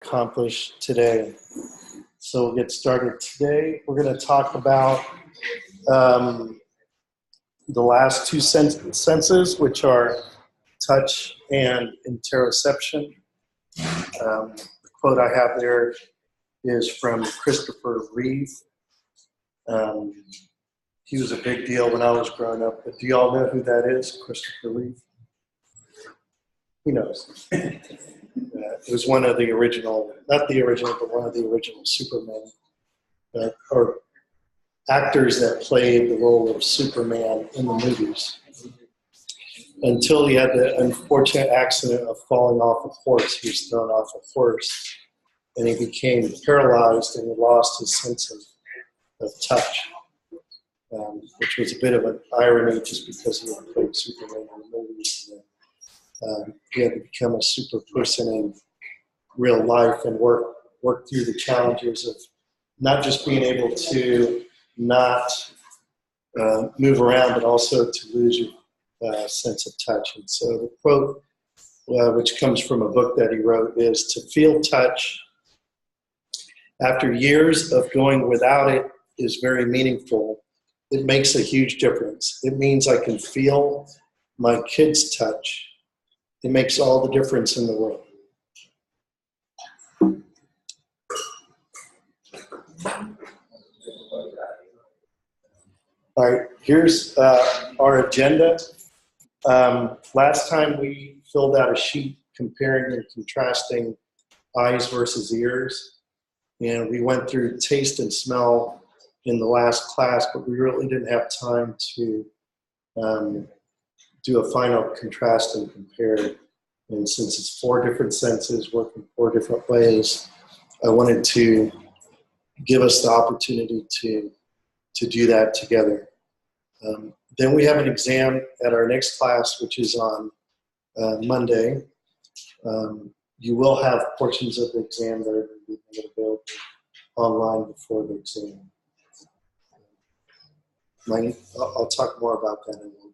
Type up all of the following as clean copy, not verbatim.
accomplish today. So we'll get started today. We're going to talk about the last two senses, which are touch and interoception. The quote I have there is from Christopher Reeve. He was a big deal when I was growing up, but do y'all know who that is, Christopher Reeve? Who knows? It was one of the original, not the original, but one of the original Superman, or actors that played the role of Superman in the movies. Until he had the unfortunate accident of falling off a horse. He was thrown off a horse, and he became paralyzed, and he lost his sense of touch, which was a bit of an irony just because he had played Superman in the movies. He had to become a super person in real life and work through the challenges of not just being able to not move around, but also to lose your sense of touch. And so the quote, which comes from a book that he wrote, is to feel touch after years of going without it is very meaningful. It makes a huge difference. It means I can feel my kids' touch. It makes all the difference in the world. All right, here's our agenda. Last time we filled out a sheet comparing and contrasting eyes versus ears. And we went through taste and smell in the last class, but we really didn't have time to do a final contrast and compare. And since it's 4 different senses working 4 different ways, I wanted to give us the opportunity to do that together. Then we have an exam at our next class, which is on Monday. You will have portions of the exam that are going to be made available online before the exam. I'll talk more about that in a little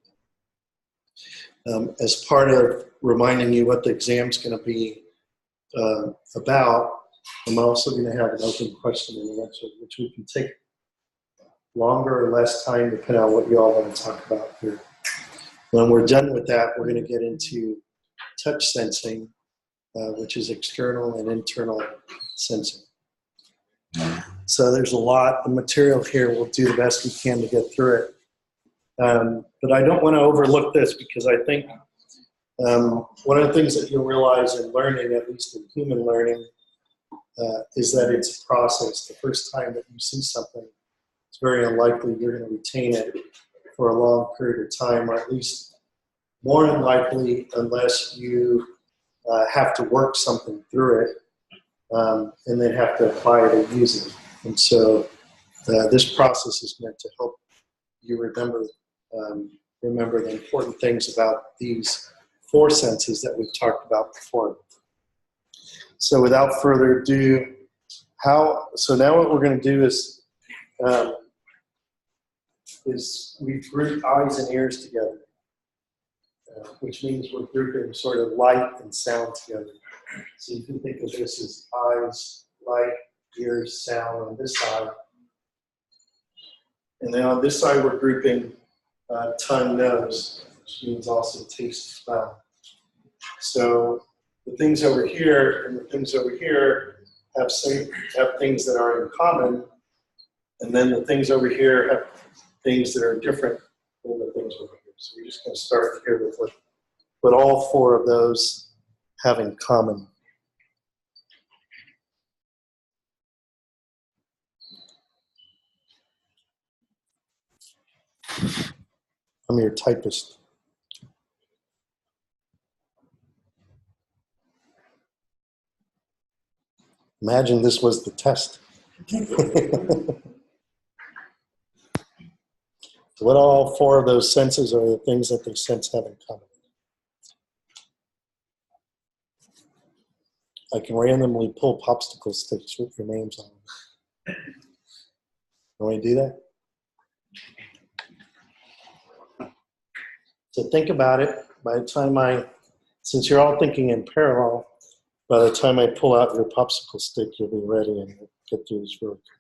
bit. As part of reminding you what the exam is going to be about, I'm also going to have an open question and answer, which we can take longer or less time depending on what you all want to talk about here. When we're done with that, we're going to get into touch sensing, which is external and internal sensing. So there's a lot of material here. We'll do the best we can to get through it. But I don't want to overlook this because I think one of the things that you'll realize in learning, at least in human learning, is that it's a process. The first time that you see something, it's very unlikely you're going to retain it for a long period of time, or at least more than likely unless you have to work something through it and then have to apply it and use it. And so this process is meant to help you remember the important things about these 4 senses that we've talked about before. So without further ado, so now what we're going to do is we've grouped eyes and ears together, which means we're grouping sort of light and sound together. So you can think of this as eyes, light, ears, sound on this side. And then on this side, we're grouping tongue, nose, which means also taste, smell. So the things over here and the things over here have things that are in common, and then the things over here have things that are different than the things over here. So we're just going to start here with what all 4 of those have in common. I'm your typist. Imagine this was the test. What all 4 of those senses are the things that they sense have in common? I can randomly pull popsicle sticks with your names on them. You want to do that? So think about it. By the time since you're all thinking in parallel, By the time I pull out your popsicle stick, you'll be ready and we'll get through this really quickly.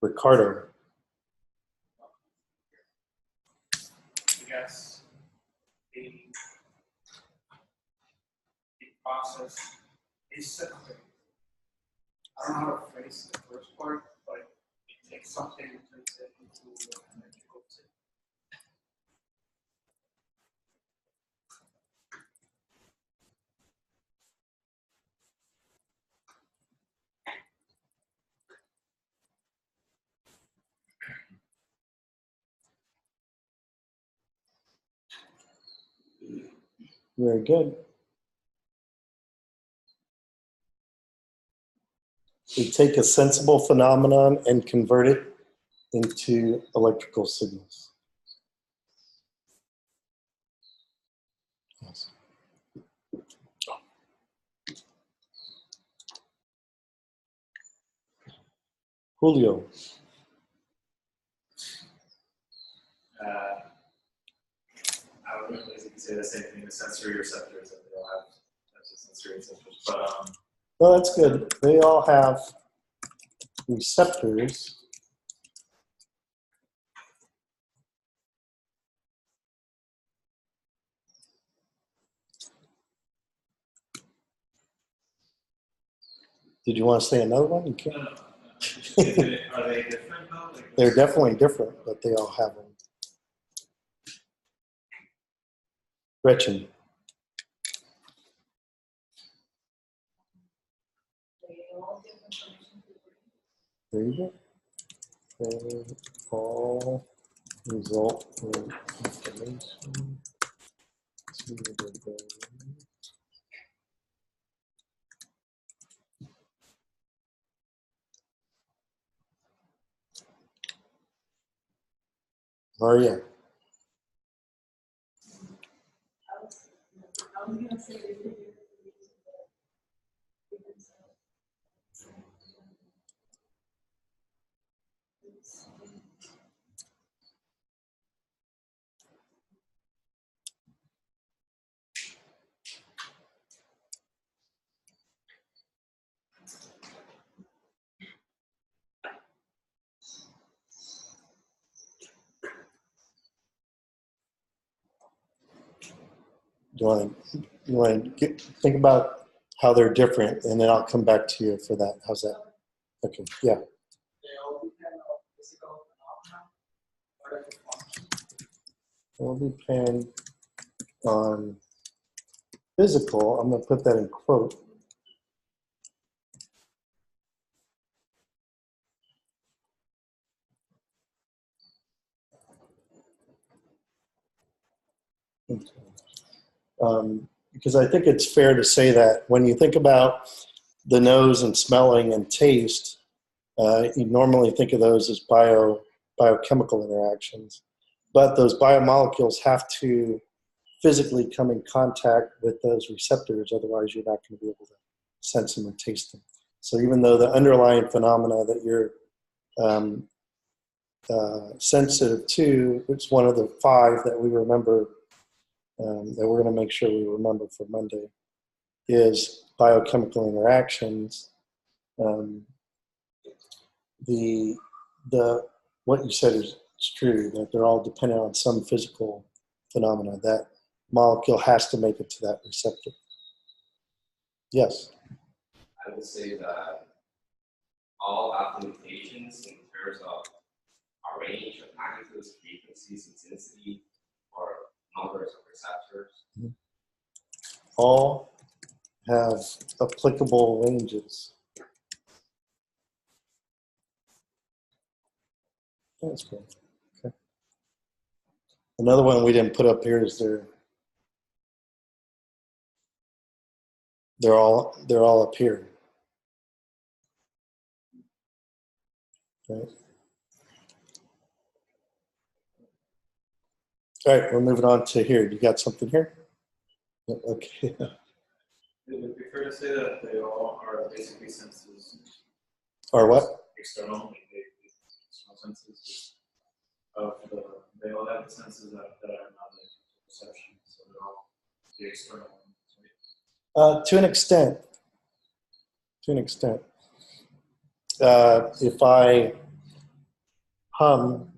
Ricardo. I guess the process is simple. I don't know how to phrase the first part, but it takes something and turns it into an electrical signal. Very good. We take a sensible phenomenon and convert it into electrical signals. Yes. Julio. I don't know if you can say the same thing, the sensory receptors, that they all have types of sensory receptors, but Well, that's good. They all have receptors. Did you want to say another one? You can't. are they different though? Like, They're definitely different, but they all have them. Gretchen. There you go. They all result in information to the brain. Maria. I was going to say You want to think about how they're different, and then I'll come back to you for that. How's that? Okay, yeah. They all depend on physical phenomena. It will depend on physical. I'm going to put that in quote. Because I think it's fair to say that when you think about the nose and smelling and taste, you normally think of those as biochemical interactions. But those biomolecules have to physically come in contact with those receptors, otherwise you're not going to be able to sense them and taste them. So even though the underlying phenomena that you're sensitive to, which is one of the 5 that we remember, that we're going to make sure we remember for Monday, is biochemical interactions. What you said is true, that they're all dependent on some physical phenomena. That molecule has to make it to that receptor. Yes? I would say that all applications in terms of a range of magnitudes, frequencies, intensity, or numbers of receptors. All have applicable ranges. That's good. Okay. Another one we didn't put up here is they're all up here. Right. All right, we're moving on to here. You got something here? Okay. it would be fair to say that they all are basically senses. Or what? External, like external senses of they all have the senses that are not like perception, so they're all the external ones, right? To an extent. To an extent. If I hum,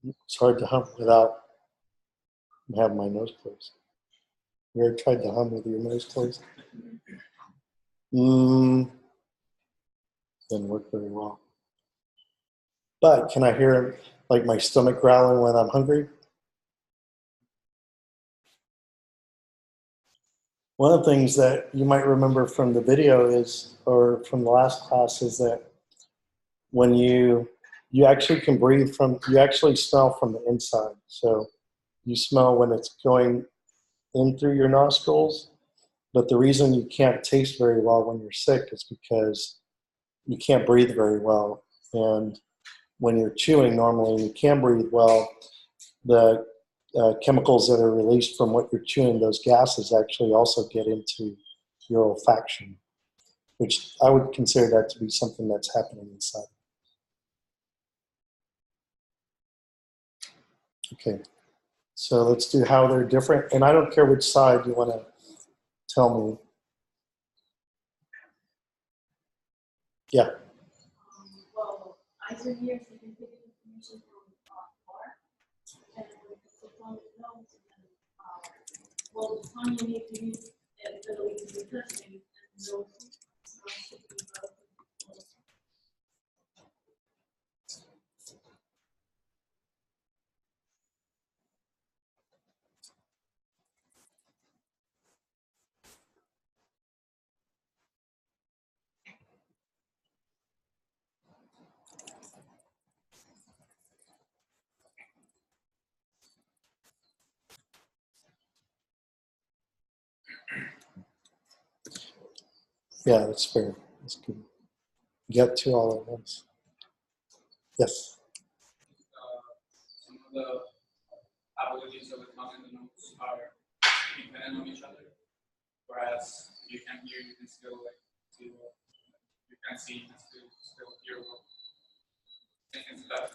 it's hard to hum without having my nose closed. You ever tried to hum with your nose closed? Didn't work very well. But can I hear like my stomach growling when I'm hungry? One of the things that you might remember from the video is, or from the last class, is that when you actually can breathe from, you actually smell from the inside. So you smell when it's going in through your nostrils, but the reason you can't taste very well when you're sick is because you can't breathe very well. And when you're chewing normally, you can breathe well. The chemicals that are released from what you're chewing, those gases actually also get into your olfaction, which I would consider that to be something that's happening inside. Okay, so let's do how they're different. And I don't care which side you want to tell me. Yeah. Well, either here, so you can pick information from bar, and it's on the notes, and well, the time you need to use the ability to do testing, and those should be Yeah, that's fair. That's good. Get to all at once. Yes. Some of the abilities of the tongue and the nose are dependent on each other. Whereas you can hear, you can still see what you can see, you can still hear what. And that,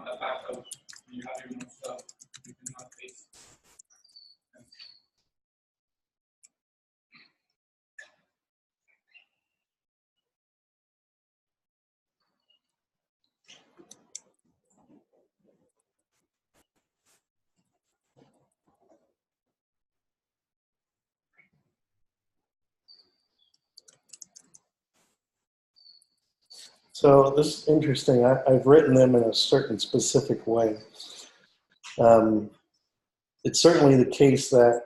the fact of when you have your nose up, you cannot taste. So this is interesting. I've written them in a certain specific way. It's certainly the case that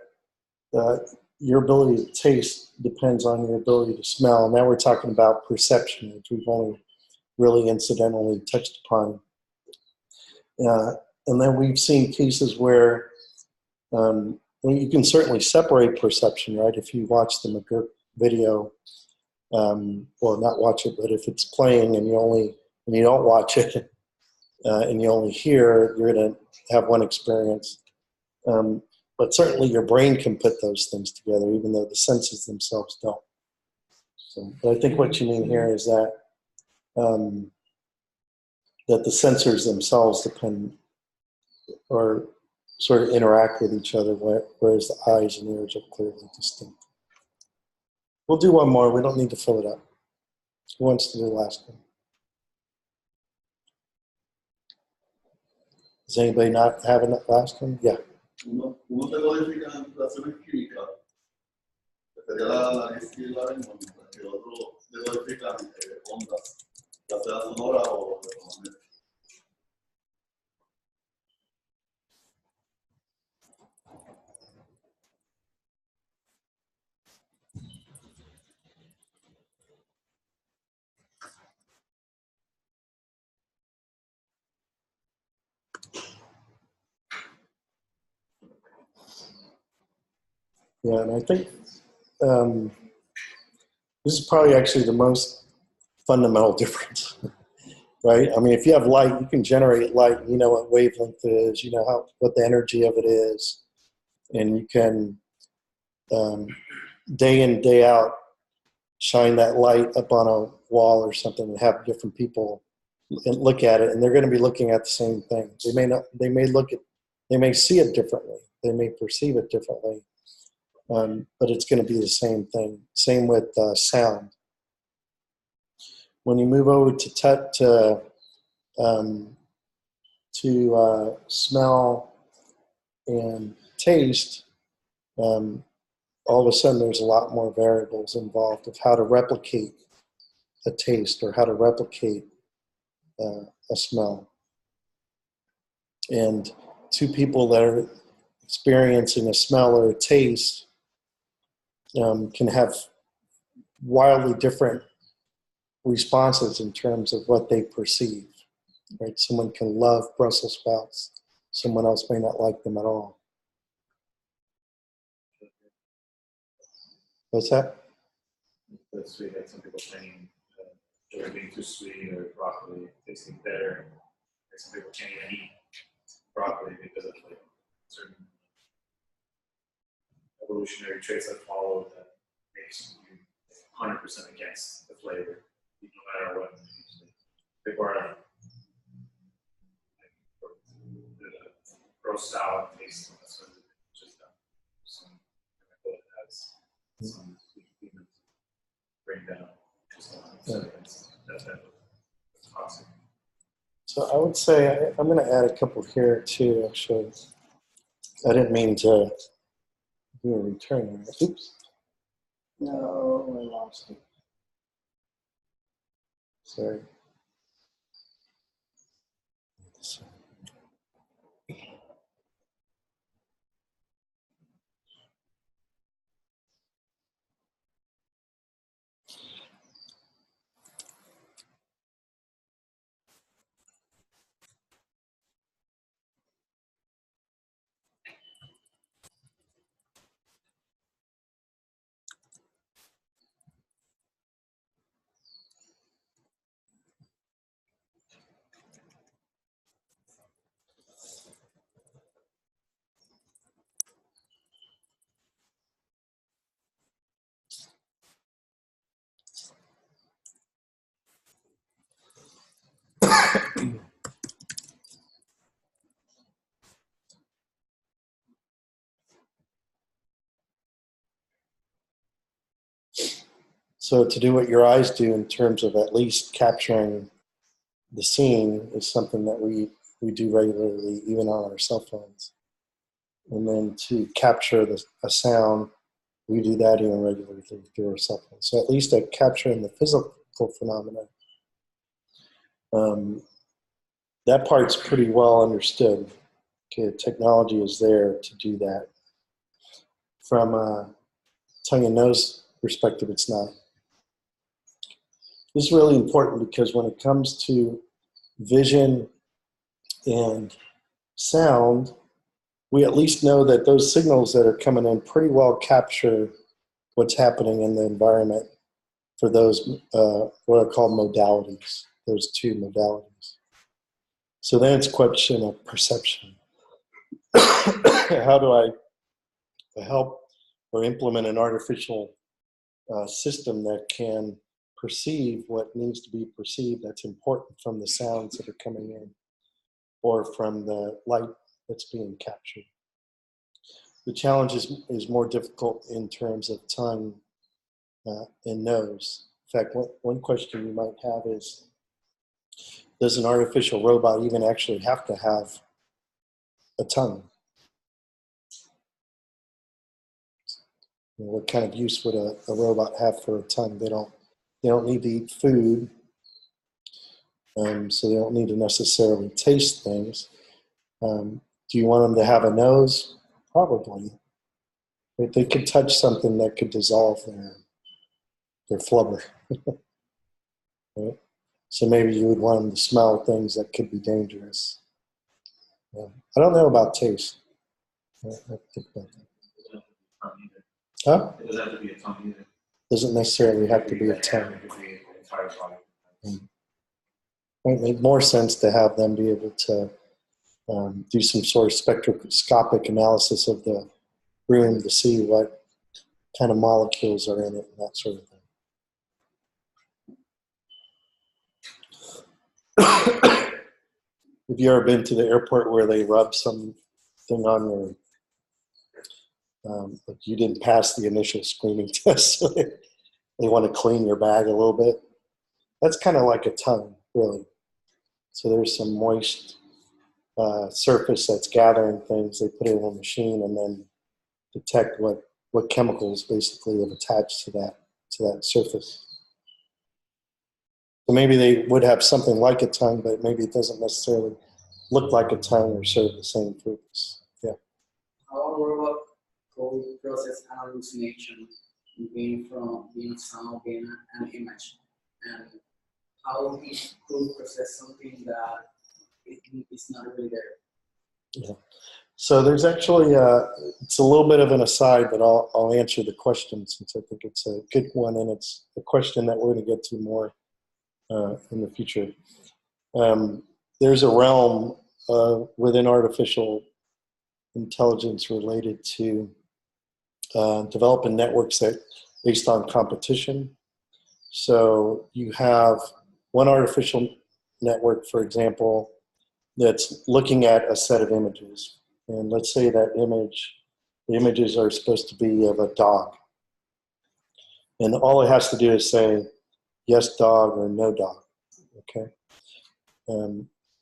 your ability to taste depends on your ability to smell. Now we're talking about perception, which we've only really incidentally touched upon. And then we've seen cases where you can certainly separate perception, right? If you watch the McGurk video, well, not watch it, but if it's playing and you don't watch it and you only hear, you're going to have one experience. But certainly your brain can put those things together, even though the senses themselves don't. So, but I think what you mean here is that that the sensors themselves depend or sort of interact with each other, whereas the eyes and ears are clearly distinct. We'll do one more. We don't need to fill it up. Who wants to do the last one? Does anybody not have a last one? Yeah. Uno se codifica en computaciones químicas, que sería la nariz y la lengua, mientras que otro se codifica ondas, ya sea sonora o electromagnética. Yeah, and I think this is probably actually the most fundamental difference, right? I mean, if you have light, you can generate light. You know what wavelength it is. You know what the energy of it is, and you can day in, day out shine that light up on a wall or something and have different people look at it, and they're going to be looking at the same thing. They may They may see it differently. They may perceive it differently. But it's going to be the same thing. Same with sound. When you move over to smell and taste, all of a sudden there's a lot more variables involved of how to replicate a taste or how to replicate a smell. And two people that are experiencing a smell or a taste can have wildly different responses in terms of what they perceive. Right? Someone can love Brussels sprouts. Someone else may not like them at all. What's that? That's sweet. Like some people saying they're being too sweet or broccoli tasting better. Like some people can't even eat broccoli because of like certain evolutionary traits that follow that makes you 100% against the flavor, no matter what. People are like roast salad taste, that's what it just some chemical that has some human bring down just that's toxic. So I would say I'm going to add a couple here too, actually. I didn't mean to do a return. Oops. No, I lost it. Sorry. So to do what your eyes do in terms of at least capturing the scene is something that we do regularly, even on our cell phones. And then to capture a sound, we do that even regularly through our cell phones. So at least at capturing the physical phenomena, that part's pretty well understood. Okay, technology is there to do that. From a tongue and nose perspective, it's not. This is really important because when it comes to vision and sound, we at least know that those signals that are coming in pretty well capture what's happening in the environment for those, what are called modalities, those two modalities. So then it's a question of perception. How do I help or implement an artificial system that can perceive what needs to be perceived that's important from the sounds that are coming in or from the light that's being captured? The challenge is more difficult in terms of tongue and nose. In fact, one question you might have is, does an artificial robot even actually have to have a tongue? What kind of use would a robot have for a tongue? They don't need to eat food, so they don't need to necessarily taste things. Do you want them to have a nose? Probably. But they could touch something that could dissolve their flubber. Right? So maybe you would want them to smell things that could be dangerous. I don't know about taste. I think about that. Huh? It doesn't have to be a tongue either. Doesn't necessarily have to be a tongue. It could be an entire body. It might make more sense to have them be able to do some sort of spectroscopic analysis of the room to see what kind of molecules are in it and that sort of thing. Have you ever been to the airport where they rub some thing on your, like you didn't pass the initial screening test, so they want to clean your bag a little bit. That's kind of like a tongue, really. So there's some moist surface that's gathering things. They put it in a machine and then detect what chemicals basically have attached to that surface. So maybe they would have something like a tongue, but maybe it doesn't necessarily look like a tongue or serve the same purpose. Yeah. What about cold process hallucination, being sound, being an image, and how we could process something that is not really there? Yeah. So there's actually it's a little bit of an aside, but I'll answer the question since I think it's a good one, and it's a question that we're going to get to more in the future. There's a realm within artificial intelligence related to developing networks that based on competition. So you have one artificial network, for example, that's looking at a set of images. And let's say that the images are supposed to be of a dog. And all it has to do is say, yes, dog, or no dog, okay?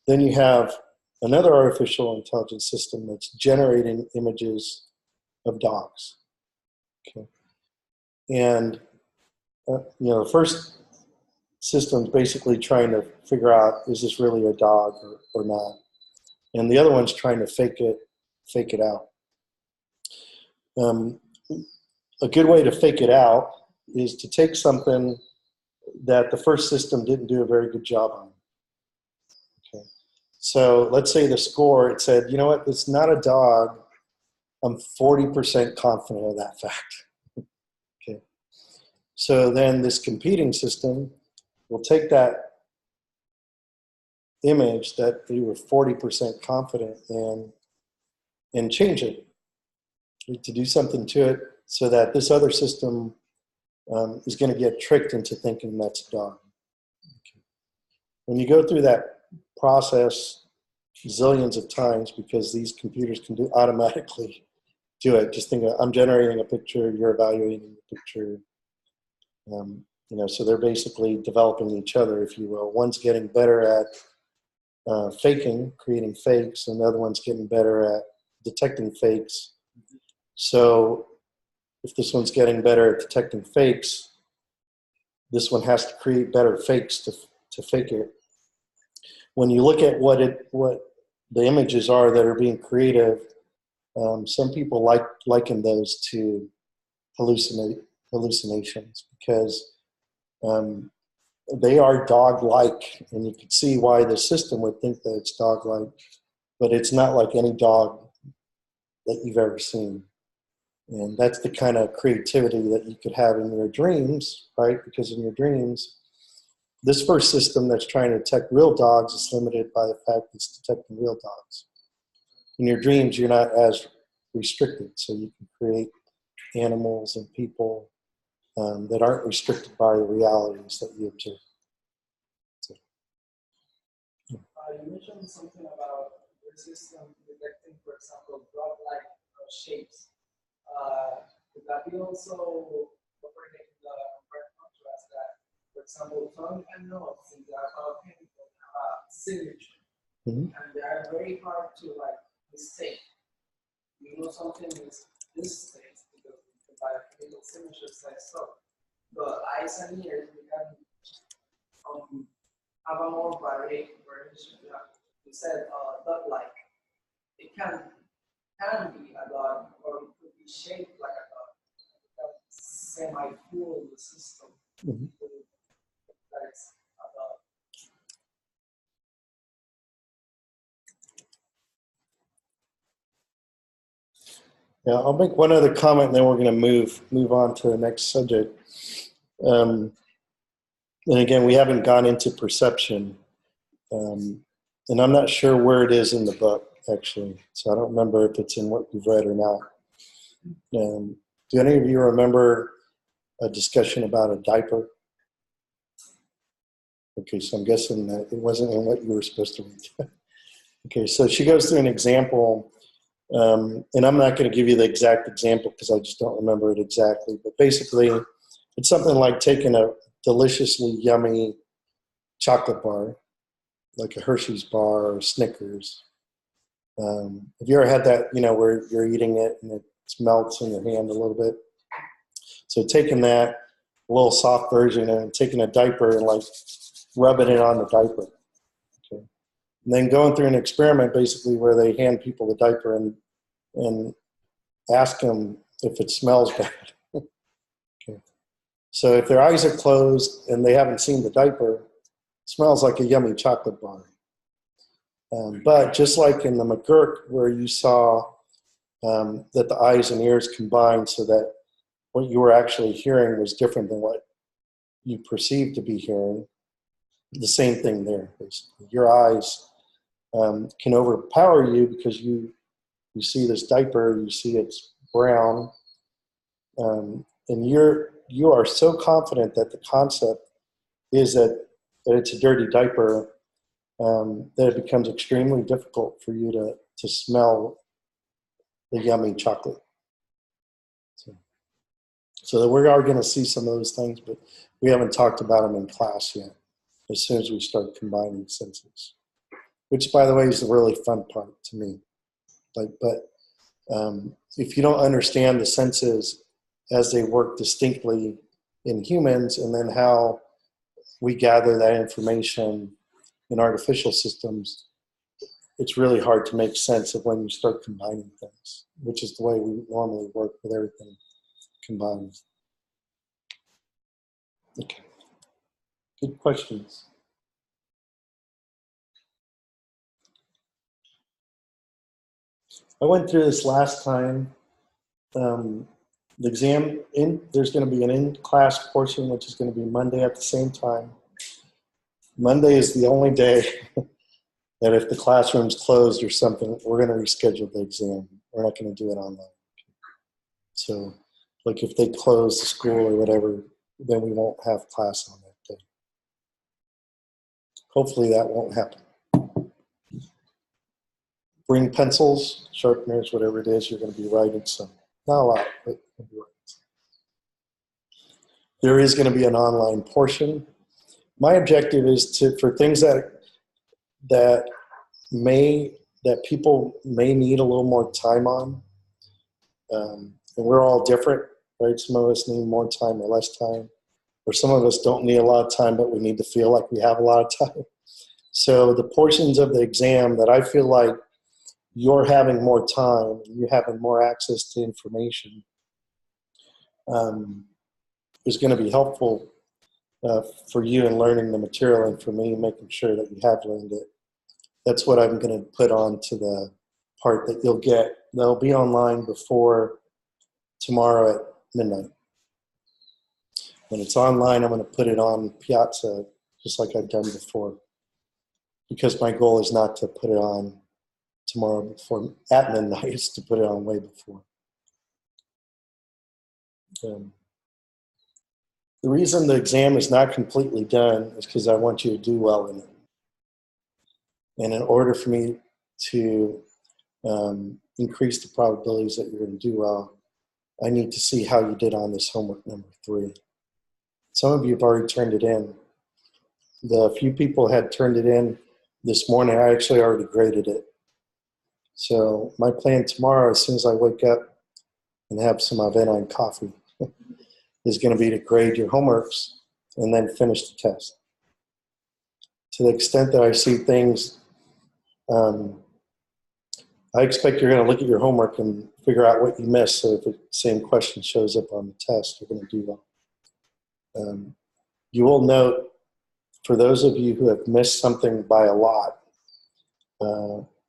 Then you have another artificial intelligence system that's generating images of dogs, okay? And, the first system's basically trying to figure out, is this really a dog or not? And the other one's trying to fake it out. A good way to fake it out is to take something that the first system didn't do a very good job on. Okay. So let's say the score, it said, you know what, it's not a dog. I'm 40% confident of that fact. Okay. So then this competing system will take that image that you were 40% confident in and change it to do something to it so that this other system is going to get tricked into thinking that's a dog. Okay. When you go through that process zillions of times, because these computers can automatically do it, just think I'm generating a picture, you're evaluating the picture. So they're basically developing each other, if you will. One's getting better at faking, creating fakes, and the other one's getting better at detecting fakes. So if this one's getting better at detecting fakes, this one has to create better fakes to fake it. When you look at what the images are that are being created, some people liken those to hallucinations because they are dog-like, and you can see why the system would think that it's dog-like, but it's not like any dog that you've ever seen. And that's the kind of creativity that you could have in your dreams, right? Because in your dreams, this first system that's trying to detect real dogs is limited by the fact it's detecting real dogs. In your dreams, you're not as restricted, so you can create animals and people that aren't restricted by the realities that you observe. So, You mentioned something about your system detecting, for example, dog-like shapes. Could that be also operating in the direct contrast that, for example, tongue and nose, since they are biochemical, have a signature, and they are very hard to mistake. You know something is this state because the biochemical signature says so. But eyes and ears, we can have a more variation. You said dog-like. It can be a dog, or it could be shaped like a dog. Semi-full system. That is a dog. yeah, I'll make one other comment, and then we're going to move on to the next subject. And again, we haven't gone into perception, and I'm not sure where it is in the book, actually. So I don't remember if it's in what you've read or not. Do any of you remember a discussion about a diaper? Okay, so I'm guessing that it wasn't in what you were supposed to read. Okay, so she goes through an example And I'm not going to give you the exact example because I just don't remember it exactly. But basically, it's something like taking a deliciously yummy chocolate bar, like a Hershey's bar or Snickers. Have you ever had that, where you're eating it and it melts in your hand a little bit? So taking that, a little soft version, and taking a diaper and like rubbing it on the diaper. Okay. And then going through an experiment basically where they hand people the diaper and ask them if it smells bad. Okay. So if their eyes are closed and they haven't seen the diaper, it smells like a yummy chocolate bar. But just like in the McGurk where you saw that the eyes and ears combined so that what you were actually hearing was different than what you perceived to be hearing, the same thing there, basically. Your eyes can overpower you because you see this diaper, you see it's brown, and you are so confident that the concept is that it's a dirty diaper that it becomes extremely difficult for you to smell the yummy chocolate. So we are going to see some of those things, but we haven't talked about them in class yet, as soon as we start combining senses, which, by the way, is the really fun part to me. But if you don't understand the senses as they work distinctly in humans and then how we gather that information in artificial systems, it's really hard to make sense of when you start combining things, which is the way we normally work with everything combined. Okay. Good questions. I went through this last time. The exam, there's going to be an in-class portion, which is going to be Monday at the same time. Monday is the only day that if the classroom's closed or something, we're going to reschedule the exam. We're not going to do it online. So, like if they close the school or whatever, then we won't have class on that day. Hopefully that won't happen. Bring pencils, sharpeners, whatever it is, you're going to be writing some. Not a lot, but you'll be writing some. There is going to be an online portion. My objective is for things that people may need a little more time on, and we're all different, right? Some of us need more time or less time, or some of us don't need a lot of time, but we need to feel like we have a lot of time. So the portions of the exam that I feel like you're having more time, you're having more access to information, is going to be helpful for you in learning the material, and for me making sure that you have learned it. That's what I'm going to put on to the part that you'll get. They'll be online before tomorrow at midnight. When it's online, I'm going to put it on Piazza just like I've done before, because my goal is not to put it on tomorrow before at midnight, is to put it on way before. The reason the exam is not completely done is because I want you to do well in it. And in order for me to increase the probabilities that you're going to do well, I need to see how you did on this homework number 3. Some of you have already turned it in. The few people had turned it in this morning, I actually already graded it. So my plan tomorrow, as soon as I wake up and have some Avena and coffee, is going to be to grade your homeworks and then finish the test. To the extent that I see things, I expect you're going to look at your homework and figure out what you missed. So if the same question shows up on the test, you're going to do well. You will note, for those of you who have missed something by a lot,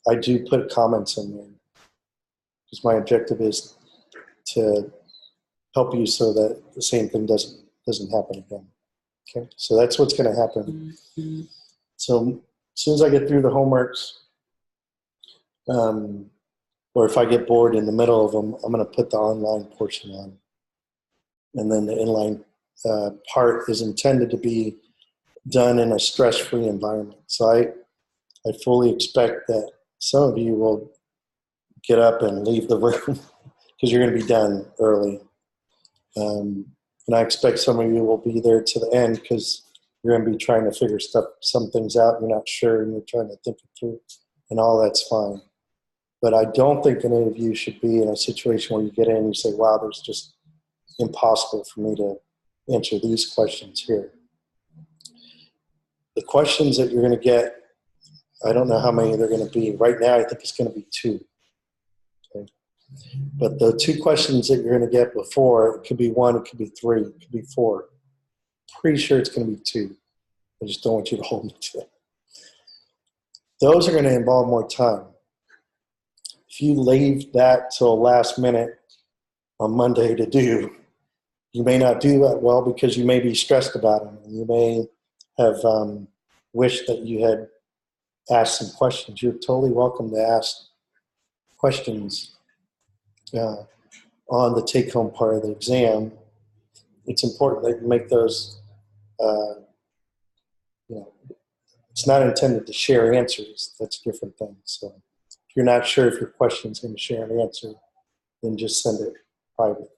I do put comments in there, because my objective is to help you so that the same thing doesn't happen again. Okay, so that's what's going to happen. So as soon as I get through the homeworks, or if I get bored in the middle of them, I'm going to put the online portion on, and then the inline part is intended to be done in a stress-free environment. So I fully expect that some of you will get up and leave the room because you're going to be done early. And I expect some of you will be there to the end because you're going to be trying to figure some things out. You're not sure and you're trying to think it through, and all that's fine. But I don't think any of you should be in a situation where you get in and you say, wow, there's just impossible for me to answer these questions here. The questions that you're going to get, I don't know how many they're going to be. Right now, I think it's going to be 2. Okay? But the 2 questions that you're going to get before, it could be 1, it could be 3, it could be 4. Pretty sure it's going to be 2. I just don't want you to hold me to it. Those are going to involve more time. If you leave that till last minute on Monday to do, you may not do that well because you may be stressed about them. You may have wished that you had asked some questions. You're totally welcome to ask questions on the take-home part of the exam. It's important that you make those, it's not intended to share answers. That's a different thing. So if you're not sure if your question is going to share an answer, then just send it private.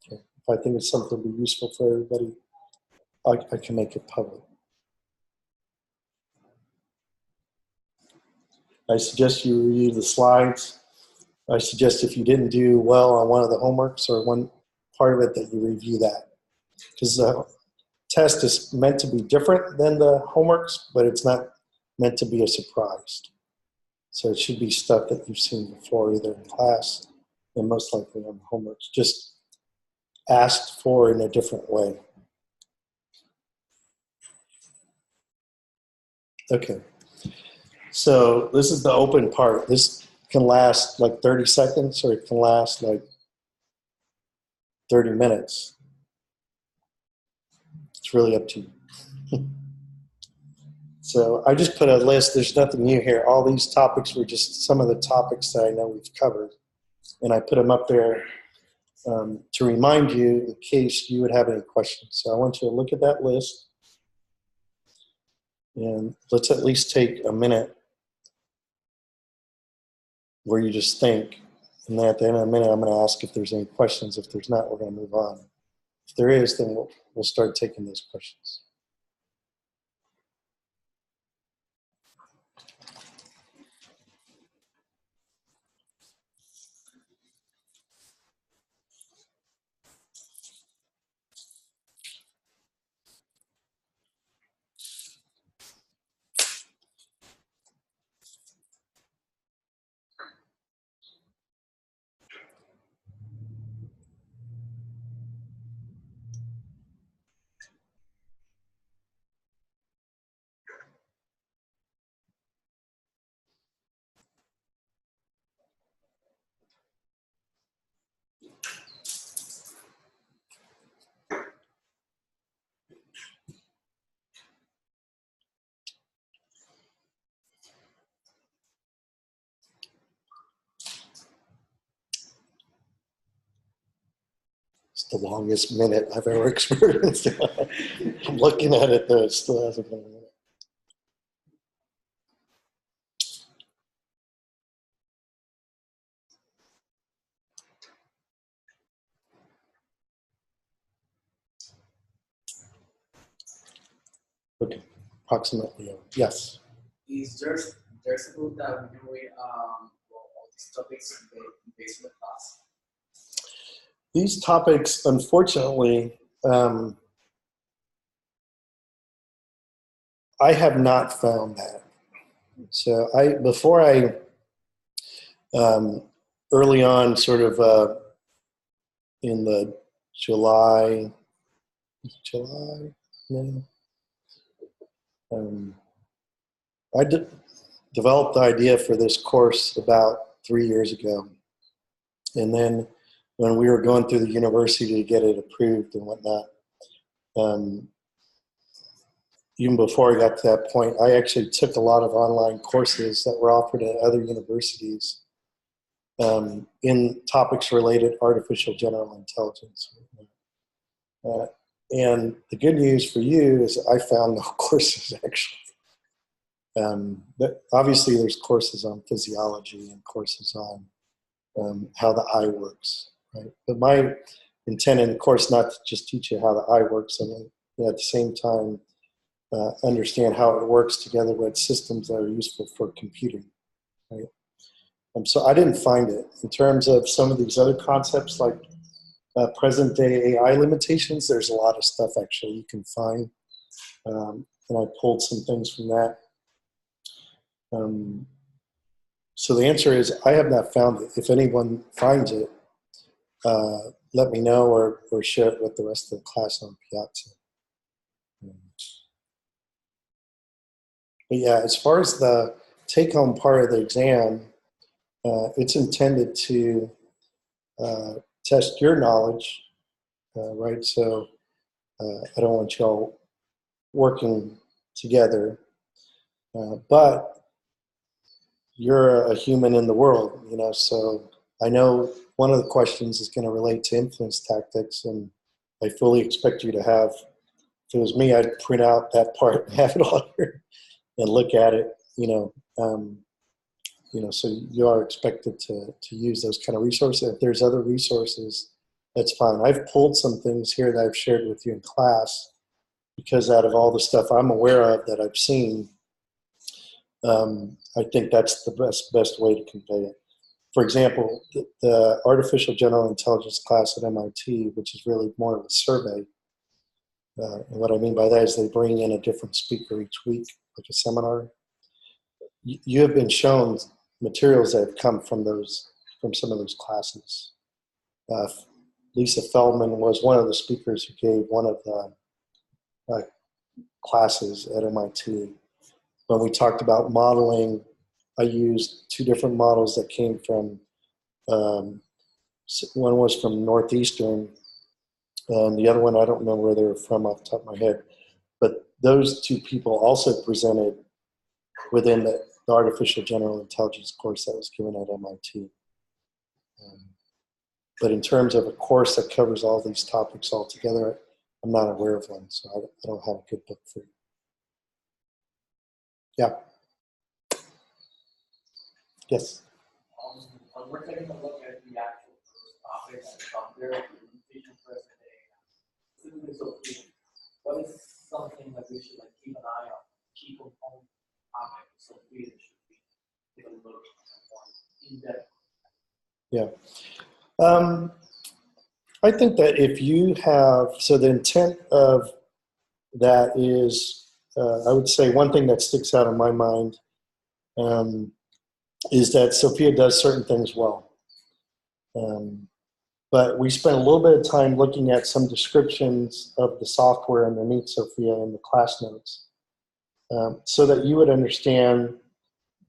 Okay. If I think it's something to be useful for everybody, I can make it public. I suggest you review the slides. I suggest if you didn't do well on one of the homeworks or one part of it that you review that. Because the test is meant to be different than the homeworks, but it's not meant to be a surprise. So it should be stuff that you've seen before, either in class and most likely on the homeworks, just asked for in a different way. Okay. So this is the open part. This can last like 30 seconds or it can last like 30 minutes. It's really up to you. So I just put a list. There's nothing new here. All these topics were just some of the topics that I know we've covered. And I put them up there to remind you in case you would have any questions. So I want you to look at that list. And let's at least take a minute where you just think. And then at the end of the minute, I'm going to ask if there's any questions. If there's not, we're going to move on. If there is, then we'll start taking those questions. It's the longest minute I've ever experienced. I'm looking at it though, it still hasn't been a minute. Okay, approximately. Yes. Is there's a book that we can read all these topics based on the class? These topics, unfortunately, I have not found that. So before I early on, sort of in the July, no. I developed the idea for this course about 3 years ago. And then when we were going through the university to get it approved and whatnot, even before I got to that point, I actually took a lot of online courses that were offered at other universities in topics related to artificial general intelligence. And the good news for you is I found no courses actually. But obviously there's courses on physiology and courses on how the eye works, right? But my intent in the course not to just teach you how the eye works, and then at the same time understand how it works together with systems that are useful for computing, right? So I didn't find it. In terms of some of these other concepts like present day AI limitations, there's a lot of stuff actually you can find. And I pulled some things from that. So the answer is I have not found it. If anyone finds it, let me know or share it with the rest of the class on Piazza. But yeah, as far as the take-home part of the exam, it's intended to test your knowledge, right? So I don't want y'all working together, but you're a human in the world, you know, so I know one of the questions is going to relate to influence tactics, and I fully expect you to have, if it was me, I'd print out that part and have it on here and look at it, you know, so you are expected to use those kind of resources. If there's other resources, that's fine. I've pulled some things here that I've shared with you in class because out of all the stuff I'm aware of that I've seen, I think that's the best way to convey it. For example, the artificial general intelligence class at MIT, which is really more of a survey. And what I mean by that is they bring in a different speaker each week, like a seminar. You have been shown materials that have come from some of those classes. Lisa Feldman was one of the speakers who gave one of the classes at MIT. When we talked about modeling, I used two different models that came from, one was from Northeastern, and the other one, I don't remember where they were from off the top of my head, but those two people also presented within the artificial general intelligence course that was given at MIT. But in terms of a course that covers all these topics all together, I'm not aware of one, so I don't have a good book for you. Yeah. Yes. When we're taking a look at the actual topic and compare it to the teaching present day, specifically Sophia, what is something that we should keep an eye on, key component topic Sophia should be given a little more in depth? Yeah. I think that if you have, so the intent of that is, I would say one thing that sticks out in my mind is that Sophia does certain things well. But we spent a little bit of time looking at some descriptions of the software underneath Sophia in the class notes, so that you would understand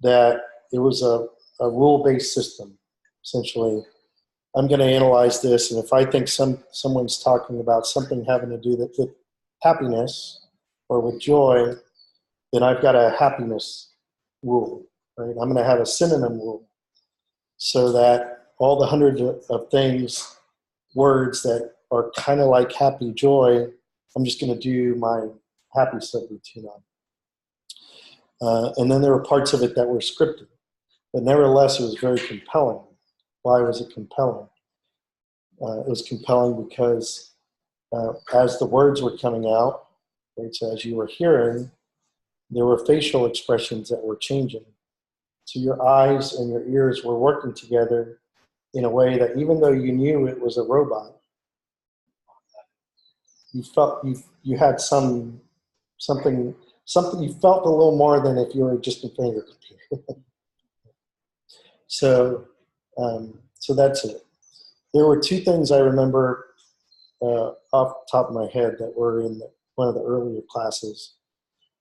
that it was a rule-based system. Essentially, I'm going to analyze this, and if I think someone's talking about something having to do with happiness or with joy, then I've got a happiness rule, right? I'm going to have a synonym rule so that all the hundreds of things, words that are kind of like happy, joy, I'm just going to do my happy subroutine on. And then there were parts of it that were scripted, but nevertheless, it was very compelling. Why was it compelling? It was compelling because as the words were coming out, right, so as you were hearing, there were facial expressions that were changing. So your eyes and your ears were working together in a way that even though you knew it was a robot, you felt you had something you felt a little more than if you were just in front of your computer. So that's it. There were two things I remember off the top of my head that were in one of the earlier classes.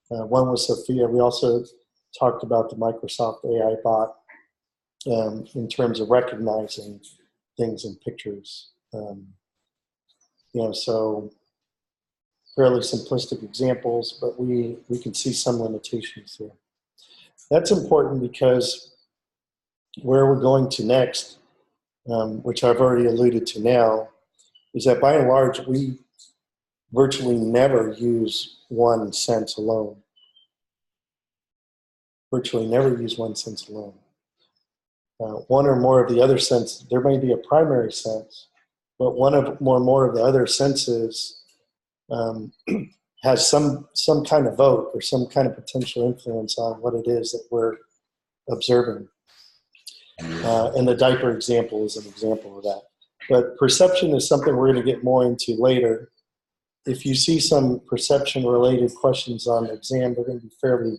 One was Sophia. We also talked about the Microsoft AI bot in terms of recognizing things in pictures. So fairly simplistic examples, but we can see some limitations there. That's important because where we're going to next, which I've already alluded to now, is that by and large, we virtually never use one sense alone. Virtually never use one sense alone. one or more of the other senses. There may be a primary sense, but one of more of the other senses has some kind of vote or some kind of potential influence on what it is that we're observing. And the diaper example is an example of that. But perception is something we're going to get more into later. If you see some perception-related questions on the exam, they're going to be fairly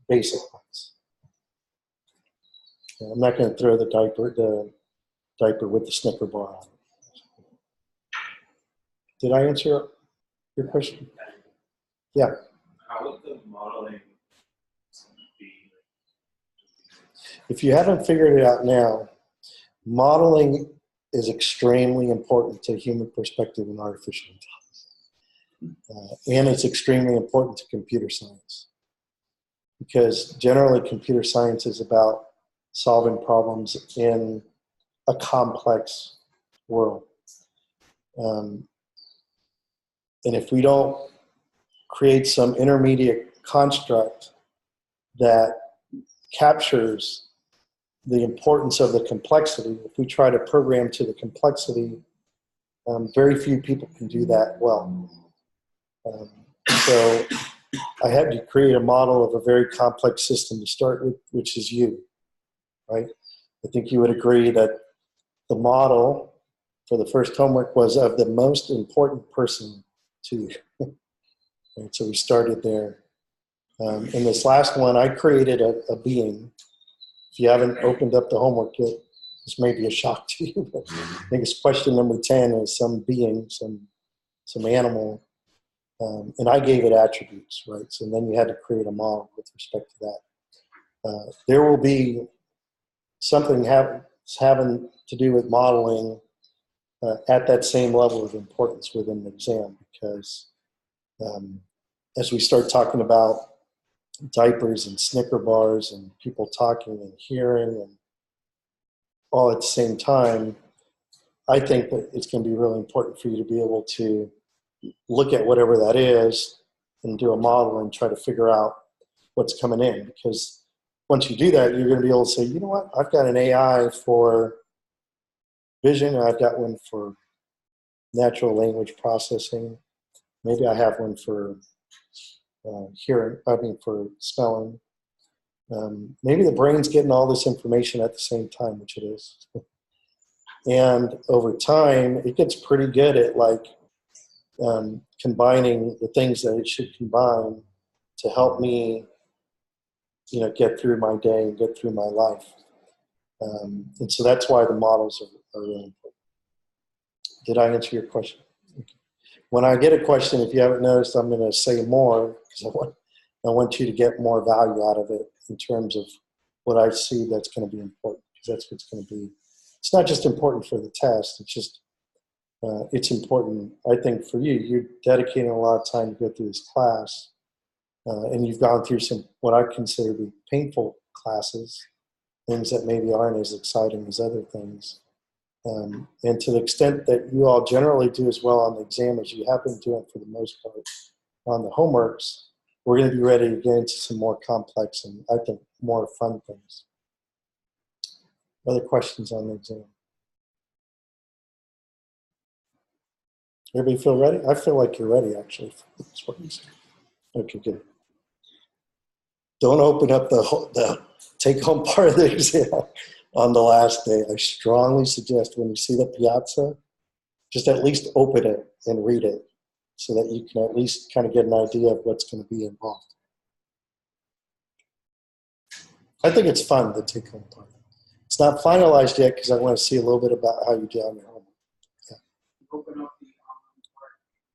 basic ones. I'm not going to throw the diaper with the Snicker bar on it. Did I answer your question? Yeah. How would the modeling be? If you haven't figured it out now, modeling is extremely important to human perspective in artificial intelligence. And it's extremely important to computer science. Because generally computer science is about solving problems in a complex world. And if we don't create some intermediate construct that captures the importance of the complexity, if we try to program to the complexity, very few people can do that well. So I had to create a model of a very complex system to start with, which is you, right? I think you would agree that the model for the first homework was of the most important person to you. And so we started there. In this last one, I created a being. If you haven't opened up the homework yet, this may be a shock to you, but I think it's question number 10 is some being, some animal. And I gave it attributes, right? So then you had to create a model with respect to that. There will be something having to do with modeling at that same level of importance within the exam, because as we start talking about diapers and Snicker bars and people talking and hearing and all at the same time, I think that it's going to be really important for you to be able to look at whatever that is and do a model and try to figure out what's coming in. Because once you do that, you're going to be able to say, you know what, I've got an AI for vision, and I've got one for natural language processing. Maybe I have one for for smelling. Maybe the brain's getting all this information at the same time, which it is. And over time, it gets pretty good at combining the things that it should combine to help me, get through my day and get through my life. And so that's why the models are really important. Did I answer your question? Okay. When I get a question, if you haven't noticed, I'm going to say more because I want you to get more value out of it in terms of what I see that's going to be important, because that's what's going to be. It's not just important for the test. It's just it's important, I think, for you. You're dedicating a lot of time to go through this class, and you've gone through some what I consider to be painful classes, things that maybe aren't as exciting as other things. And to the extent that you all generally do as well on the exam as you have been doing for the most part on the homeworks, we're going to be ready to get into some more complex and, I think, more fun things. Other questions on the exam? Everybody feel ready? I feel like you're ready, actually. That's what you say. Okay, good. Don't open up the take-home part of the exam on the last day. I strongly suggest when you see the piazza, just at least open it and read it so that you can at least kind of get an idea of what's going to be involved. I think it's fun, the take-home part. It's not finalized yet because I want to see a little bit about how you do on your homework. Yeah. Open up the part,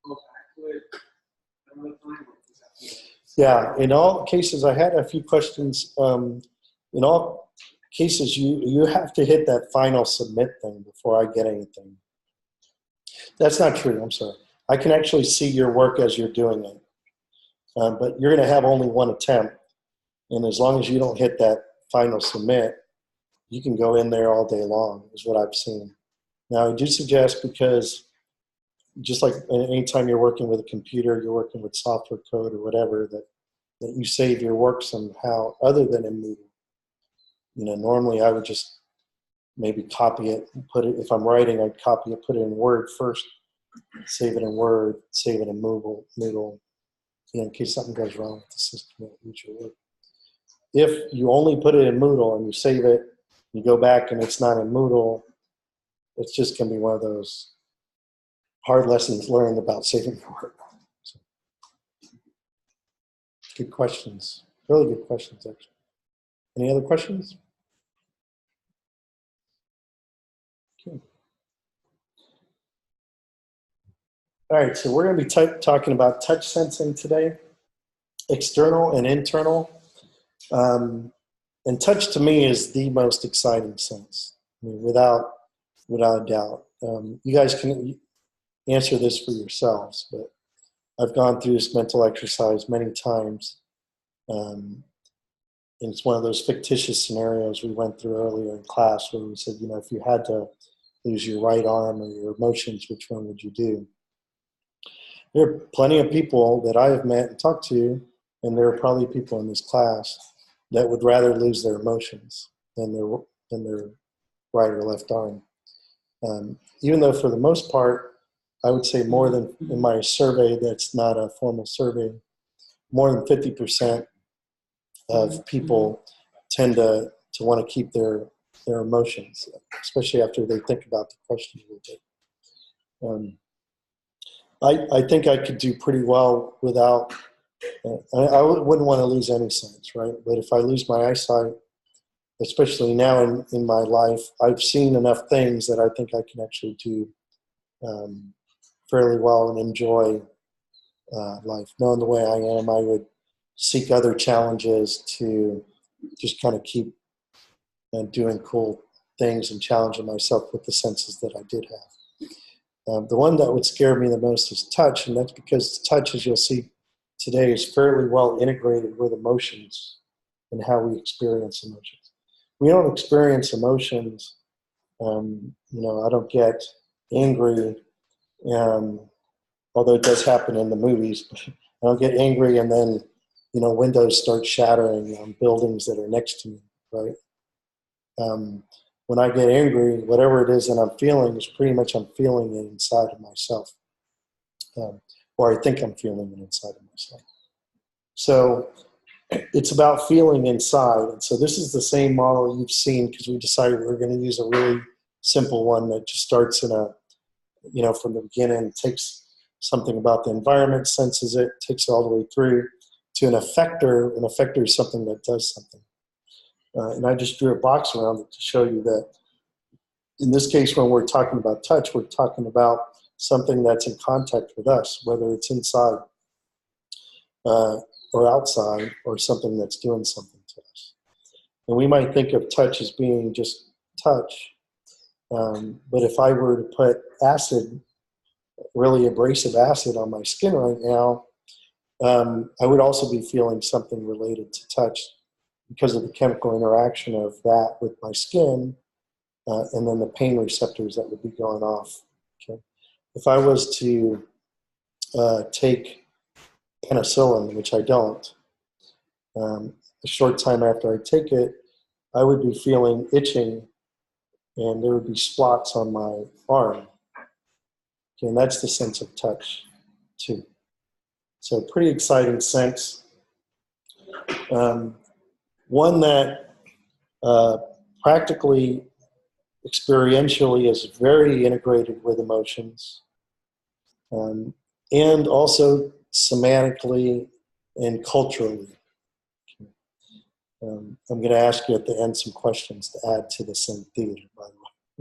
go back to it another time. Yeah, in all cases, I had a few questions. In all cases, you have to hit that final submit thing before I get anything. That's not true, I'm sorry. I can actually see your work as you're doing it. But you're going to have only one attempt. And as long as you don't hit that final submit, you can go in there all day long, is what I've seen. Now, I do suggest, because just like anytime you're working with a computer, you're working with software code or whatever, that you save your work somehow other than in Moodle. Normally I would just maybe copy it and put it, if I'm writing, I'd copy it, put it in Word first, save it in Word, save it in Moodle, in case something goes wrong with the system, it'll usually work. If you only put it in Moodle and you save it, you go back and it's not in Moodle, it's just going to be one of those hard lessons learned about saving your work. So, good questions. Really good questions, actually. Any other questions? Okay. All right, so we're going to be talking about touch sensing today, external and internal. And touch to me is the most exciting sense, without a doubt. You guys can answer this for yourselves, but I've gone through this mental exercise many times. And it's one of those fictitious scenarios we went through earlier in class where we said, if you had to lose your right arm or your emotions, which one would you do? There are plenty of people that I have met and talked to, and there are probably people in this class that would rather lose their emotions than their right or left arm. Even though for the most part, I would say more than, in my survey that's not a formal survey, more than 50% of people tend to want to keep their emotions, especially after they think about the question a little bit. I think I could do pretty well without, I wouldn't want to lose any sense, right? But if I lose my eyesight, especially now in my life, I've seen enough things that I think I can actually do fairly well and enjoy life. Knowing the way I am, I would seek other challenges to just kind of keep doing cool things and challenging myself with the senses that I did have. The one that would scare me the most is touch, and that's because touch, as you'll see today, is fairly well integrated with emotions and how we experience emotions. We don't experience emotions, I don't get angry, although it does happen in the movies. I don't get angry and then, windows start shattering on buildings that are next to me, right? When I get angry, whatever it is that I'm feeling is pretty much I'm feeling it inside of myself, or I think I'm feeling it inside of myself. So it's about feeling inside. And so this is the same model you've seen, because we decided we're going to use a really simple one that just starts in from the beginning, takes something about the environment, senses it, takes it all the way through to an effector. An effector is something that does something. And I just drew a box around it to show you that in this case, when we're talking about touch, we're talking about something that's in contact with us, whether it's inside or outside, or something that's doing something to us. And we might think of touch as being just touch. But if I were to put acid, really abrasive acid on my skin right now, I would also be feeling something related to touch because of the chemical interaction of that with my skin, and then the pain receptors that would be going off. Okay? If I was to take penicillin, which I don't, a short time after I take it, I would be feeling itching, and there would be spots on my arm. Okay, and that's the sense of touch, too. So pretty exciting sense. One that practically, experientially is very integrated with emotions, and also semantically and culturally. I'm going to ask you at the end some questions to add to the same theater, by the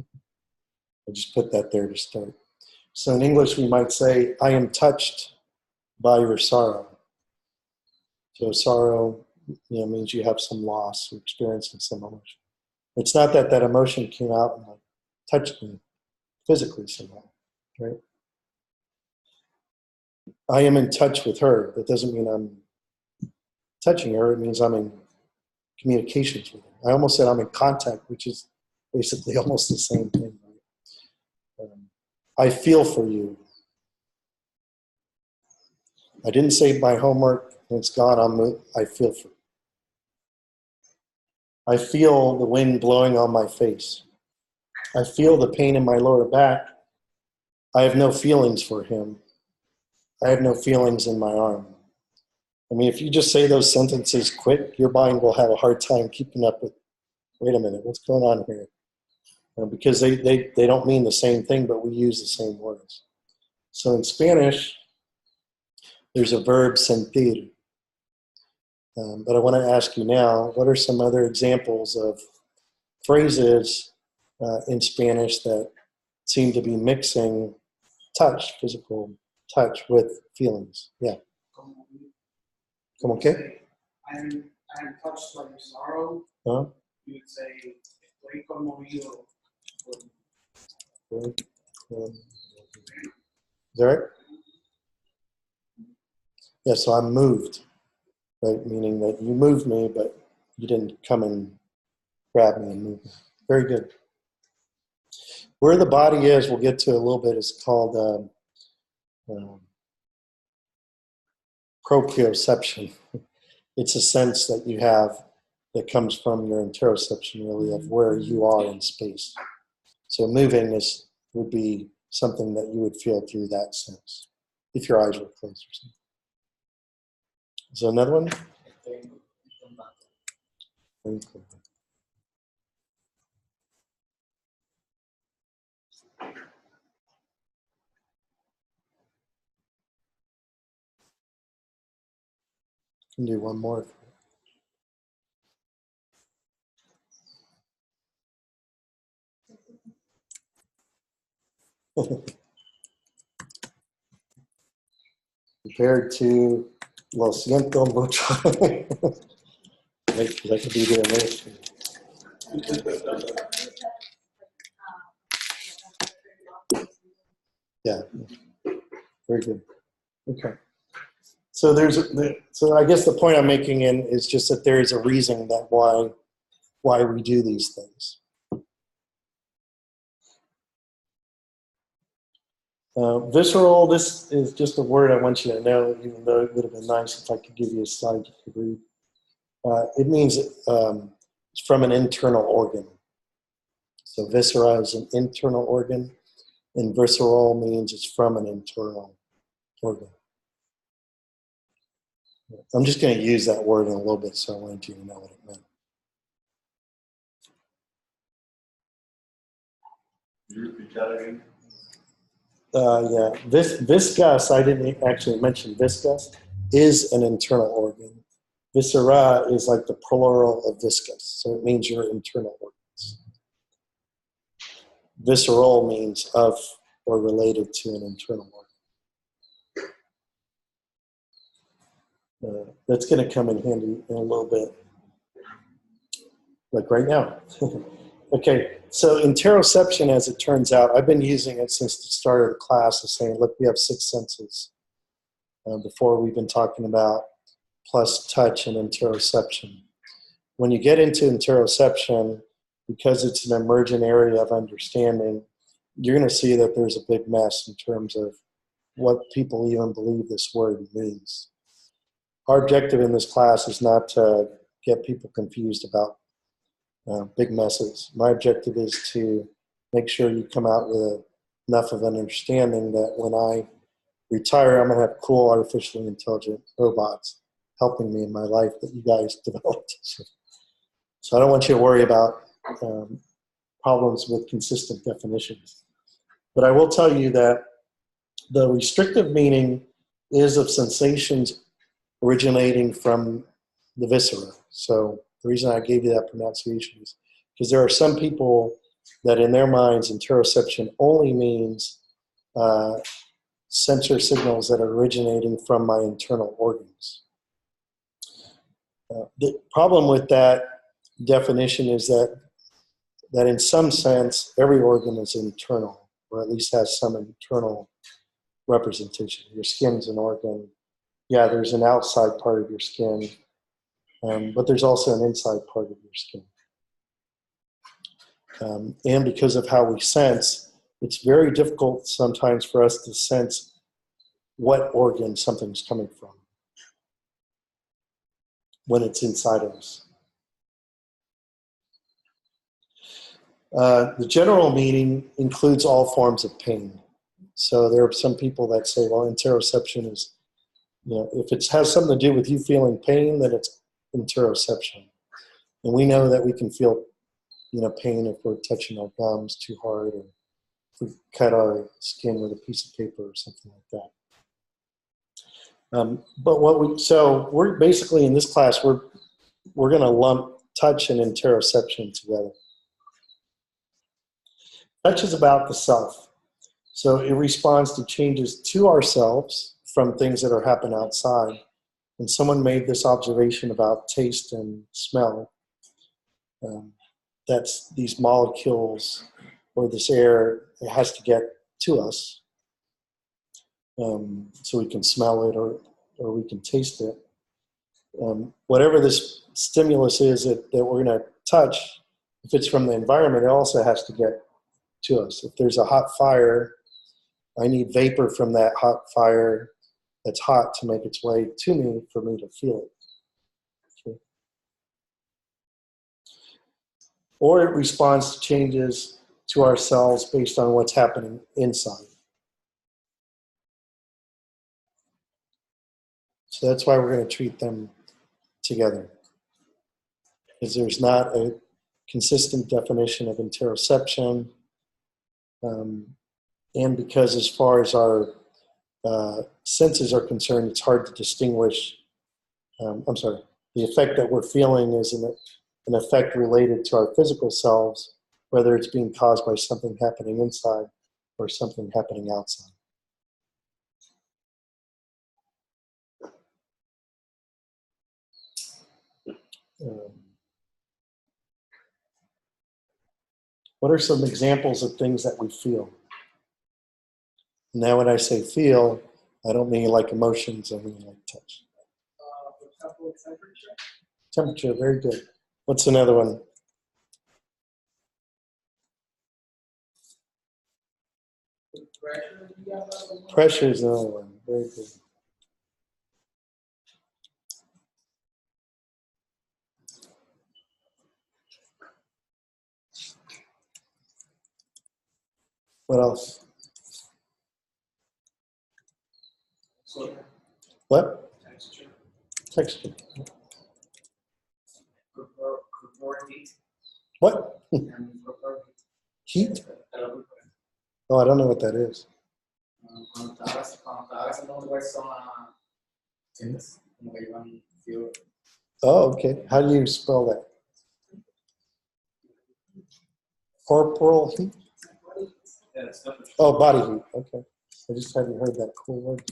way. I just put that there to start. So in English, we might say, I am touched by your sorrow. So sorrow means you have some loss, or experiencing some emotion. It's not that that emotion came out and touched me physically somehow, right? I am in touch with her. That doesn't mean I'm touching her. It means I'm in communications with her. I almost said I'm in contact, which is basically almost the same thing. Right? I feel for you. I didn't say my homework and it's gone. I feel for you. I feel the wind blowing on my face. I feel the pain in my lower back. I have no feelings for him. I have no feelings in my arm. I mean, if you just say those sentences quick, your mind will have a hard time keeping up with, wait a minute, what's going on here? Because they don't mean the same thing, but we use the same words. So in Spanish, there's a verb sentir. But I want to ask you now, what are some other examples of phrases in Spanish that seem to be mixing touch, physical touch, with feelings? Yeah. Como que? I am touched by your sorrow. Huh? You would say, estoy conmovido. Is that right? Yeah, so I'm moved, right? Meaning that you moved me, but you didn't come and grab me and move me. Very good. Where the body is, we'll get to a little bit, is called proprioception. It's a sense that you have that comes from your interoception, really, of where you are in space. So moving would be something that you would feel through that sense, if your eyes were closed or something. Is there another one? Can do one more. Compared to lo siento mucho. That could be the emotion. Yeah, very good. Okay. So so I guess the point I'm making is just that there is a reason that why we do these things. Visceral, this is just a word I want you to know, even though it would have been nice if I could give you a slide you could read. It means it's from an internal organ. So viscera is an internal organ, and visceral means it's from an internal organ. I'm just going to use that word in a little bit, so I wanted you to know what it meant. Can you repeat that again? Yeah, viscous, I didn't actually mention viscous, is an internal organ. Viscera is like the plural of viscous, so it means your internal organs. Visceral means of or related to an internal organ. That's going to come in handy in a little bit, like right now. Okay, so interoception, as it turns out, I've been using it since the start of the class, of saying, look, we have 6 senses. Before we've been talking about plus touch and interoception. When you get into interoception, because it's an emergent area of understanding, you're going to see that there's a big mess in terms of what people even believe this word means. Our objective in this class is not to get people confused about big messes. My objective is to make sure you come out with enough of an understanding that when I retire, I'm going to have cool artificially intelligent robots helping me in my life that you guys developed. So I don't want you to worry about problems with consistent definitions. But I will tell you that the restrictive meaning is of sensations originating from the viscera. So the reason I gave you that pronunciation is because there are some people that in their minds interoception only means sensor signals that are originating from my internal organs. The problem with that definition is that in some sense every organ is internal, or at least has some internal representation. Your skin's an organ. Yeah, there's an outside part of your skin, but there's also an inside part of your skin. And because of how we sense, it's very difficult sometimes for us to sense what organ something's coming from when it's inside of us. The general meaning includes all forms of pain. So there are some people that say, well, interoception is, if it has something to do with you feeling pain, then it's interoception. And we know that we can feel, pain if we're touching our gums too hard, or if we cut our skin with a piece of paper or something like that. So we're basically in this class, we're going to lump touch and interoception together. Touch is about the self. So it responds to changes to ourselves from things that are happening outside. And someone made this observation about taste and smell. That's these molecules or this air, it has to get to us. So we can smell it or we can taste it. Whatever this stimulus is that we're going to touch, if it's from the environment, it also has to get to us. If there's a hot fire, I need vapor from that hot fire that's hot to make its way to me for me to feel it. Okay. Or it responds to changes to ourselves based on what's happening inside. So that's why we're going to treat them together. Because there's not a consistent definition of interoception. And because as far as our senses are concerned, it's hard to distinguish. The effect that we're feeling is an effect related to our physical selves, whether it's being caused by something happening inside or something happening outside. What are some examples of things that we feel? Now when I say feel, I don't mean like emotions, I mean like touch. For example, temperature. Temperature, very good. What's another one? Pressure. Do you have another one? Pressure is another one, very good. What else? So, What? texture. Texture. Corporeal heat. What? And corporeal Heat? heat. Oh, I don't know what that is. Cuando estabas haciendo un persona, ¿sientes? Como que iban feel. Oh, okay. How do you spell that? Corporal heat? Yeah, it's temperature. Oh, body heat. Okay. I just hadn't heard that cool word.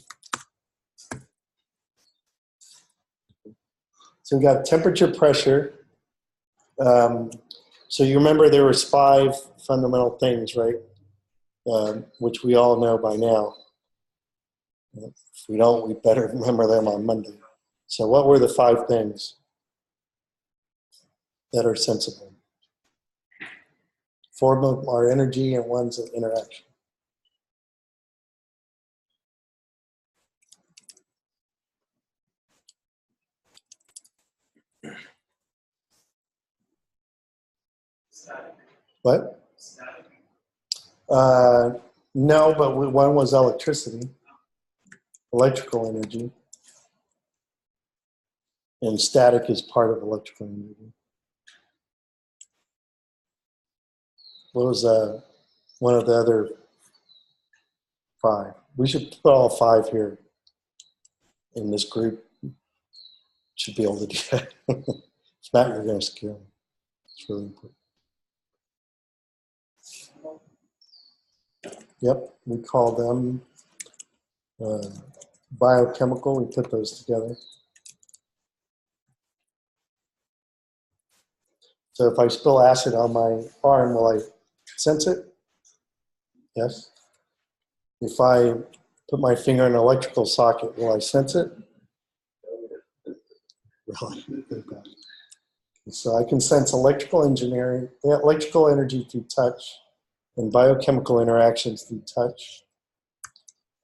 So we got temperature, pressure. So you remember there was 5 fundamental things, right? Which we all know by now. If we don't, we better remember them on Monday. So what were the 5 things that are sensible? 4 of them are energy and 1's an interaction. Static. What? Static. No, but one was electricity, electrical energy. And static is part of electrical energy. What was one of the other 5? We should put all 5 here in this group. Should be able to do that. If not, you're going to scare them. It's really important. Yep, we call them biochemical. We put those together. So if I spill acid on my arm, will I sense it? Yes. If I put my finger in an electrical socket, will I sense it? Really? So I can sense electrical energy through touch, and biochemical interactions through touch.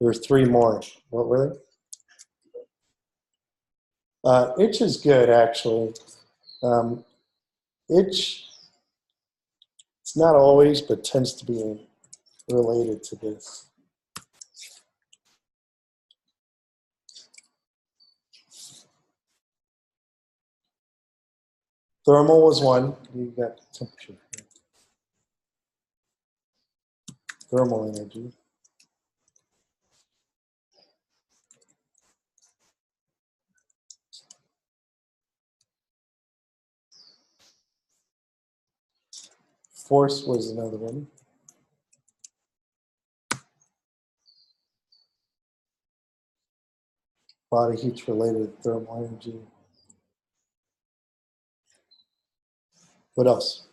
There are 3 more. What were they? Itch is good, actually. Itch It's not always, but tends to be related to this. Thermal was one. You got temperature. Thermal energy. Force was another one. Body heat's related to thermal energy. What else?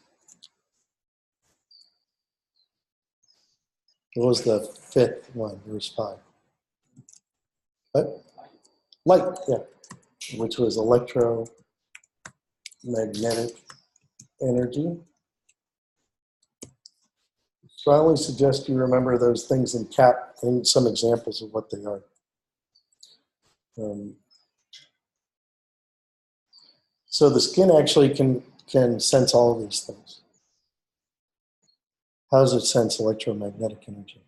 What was the fifth one? There was five. What? Light, yeah. Which was electromagnetic energy. Strongly suggest you remember those things in CAP and some examples of what they are. So the skin actually can sense all of these things. How does it sense electromagnetic energy?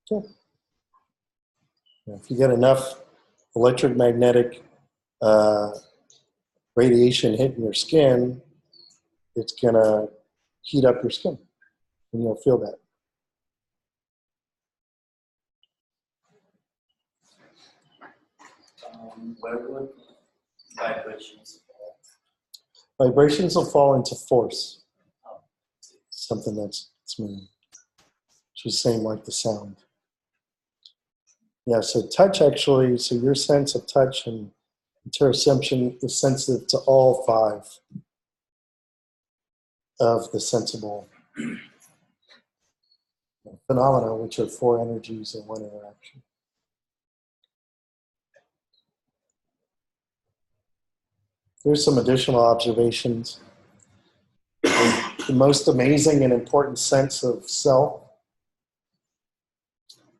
Yeah. If you get enough electromagnetic radiation hitting your skin, it's going to heat up your skin, and you'll feel that. Where would vibrations fall? Vibrations will fall into force, something that's moving, which is the same like the sound. Yeah, so touch actually, so your sense of touch and interoception is sensitive to all five of the sensible phenomena, which are four energies in one interaction. Here's some additional observations. The most amazing and important sense of self.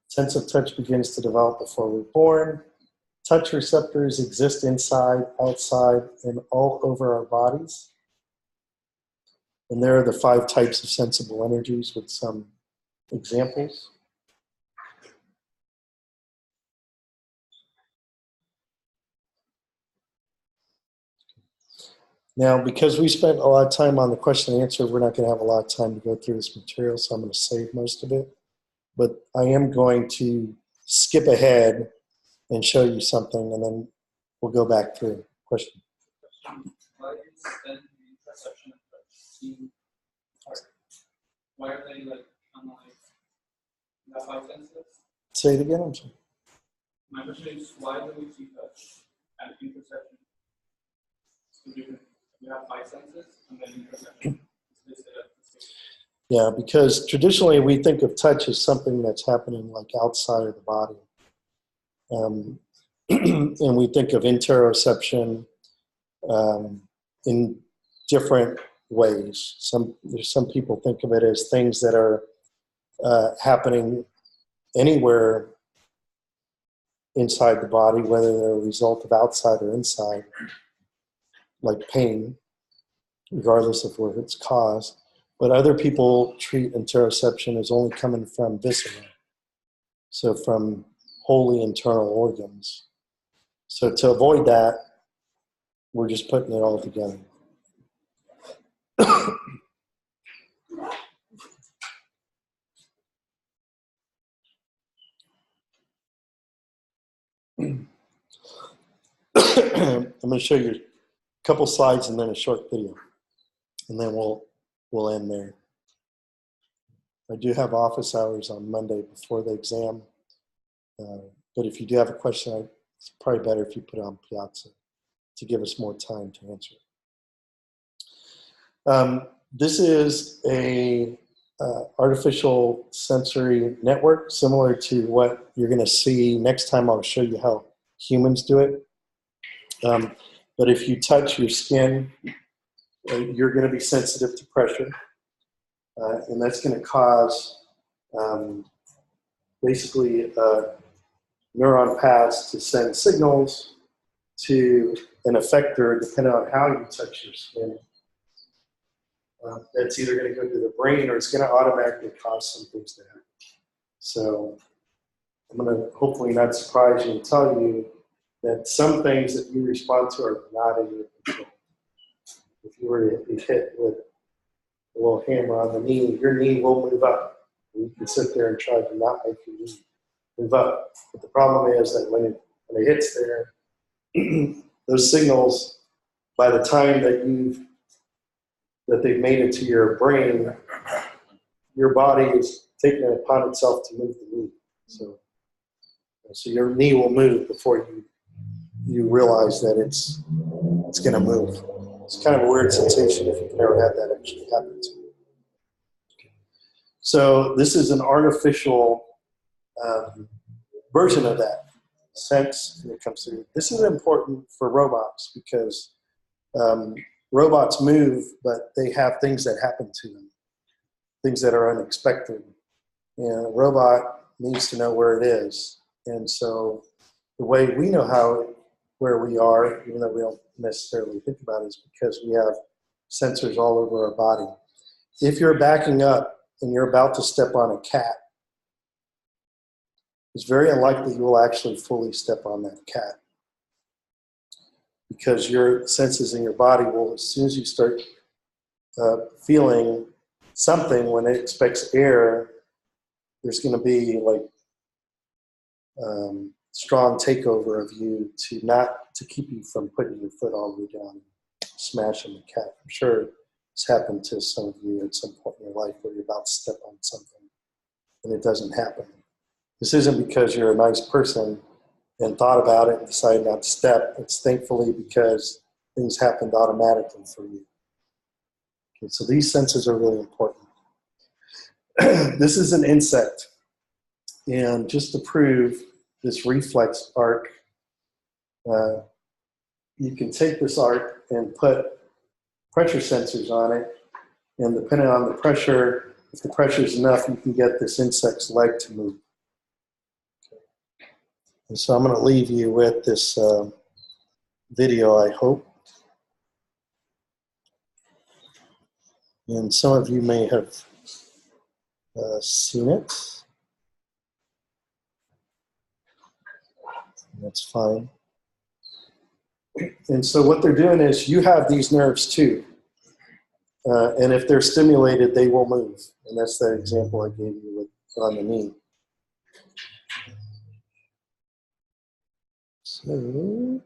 Sense of touch begins to develop before we're born. Touch receptors exist inside, outside, and all over our bodies. And there are the five types of sensible energies with some examples. Now, because we spent a lot of time on the question and answer, we're not going to have a lot of time to go through this material, so I'm going to save most of it. But I am going to skip ahead and show you something, and then we'll go back through. Question? Why is then the interception of touch seem hard? Why are they like unlike the five senses? Say it again, I'm sorry. My question is, why do we see touch and interception? Two different. We have five senses and then interception. Yeah, because traditionally we think of touch as something that's happening like outside of the body. And we think of interoception in different ways. Some people think of it as things that are happening anywhere inside the body, whether they're a result of outside or inside, like pain, regardless of where it's caused. But other people treat interoception as only coming from viscera, so from wholly internal organs. So to avoid that, we're just putting it all together. I'm going to show you a couple slides and then a short video, and then we'll end there. I do have office hours on Monday before the exam, but if you do have a question, it's probably better if you put it on Piazza to give us more time to answer it. This is a artificial sensory network, similar to what you're going to see next time. I'll show you how humans do it. But if you touch your skin, you're going to be sensitive to pressure. And that's going to cause basically neuron paths to send signals to an effector depending on how you touch your skin. That's either going to go to the brain or it's going to automatically cause some things to happen. So I'm going to hopefully not surprise you and tell you that some things that you respond to are not in your control. If you were to be hit with a little hammer on the knee, your knee will move up. You can sit there and try to not make your knee move up. But the problem is that when it hits there, those signals, by the time that they've made it to your brain, your body is taking it upon itself to move the knee. So your knee will move before you realize that it's going to move. It's kind of a weird sensation if you've never had that actually happen to you. So this is an artificial version of that sense when it comes through. This is important for robots because robots move, but they have things that happen to them, things that are unexpected. And a robot needs to know where it is. And so the way we know where we are, even though we don't necessarily think about it, is because we have sensors all over our body. If you're backing up and you're about to step on a cat, it's very unlikely you will actually fully step on that cat, because your senses in your body will, as soon as you start feeling something, when it expects air, there's going to be like strong takeover of you to keep you from putting your foot all the way down and smashing the cat. I'm sure it's happened to some of you at some point in your life where you're about to step on something and it doesn't happen. This isn't because you're a nice person and thought about it and decided not to step. It's thankfully because things happened automatically for you. Okay, so these senses are really important. This is an insect. And just to prove this reflex arc, you can take this arc and put pressure sensors on it. And depending on the pressure, if the pressure is enough, you can get this insect's leg to move. And so I'm going to leave you with this video, I hope. And some of you may have seen it. That's fine. And so what they're doing is you have these nerves too. And if they're stimulated, they will move. And that's that example I gave you on the knee. So,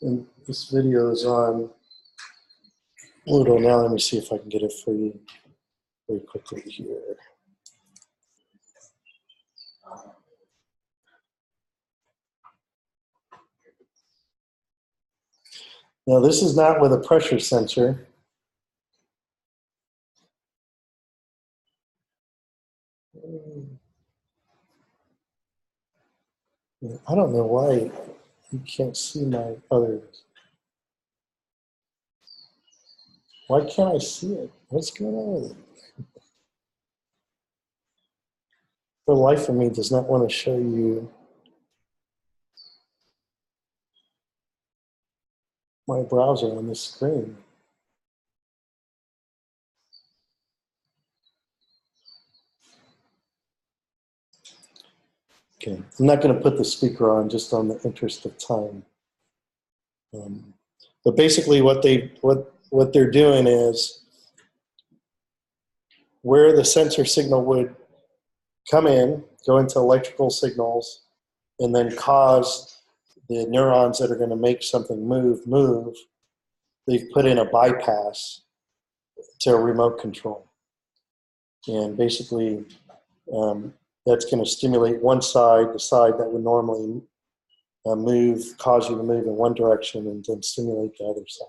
and this video is on Pluto now. Let me see if I can get it for you very quickly here. Now this is not with a pressure sensor. I don't know why you can't see my other. Why can't I see it? What's going on with it? The life of me does not want to show you my browser on this screen. Okay, I'm not going to put the speaker on just on the interest of time. But basically what they're doing is where the sensor signal would come in, go into electrical signals, and then cause the neurons that are going to make something move, they've put in a bypass to a remote control. And basically, that's going to stimulate one side, the side that would normally cause you to move in one direction, and then stimulate the other side.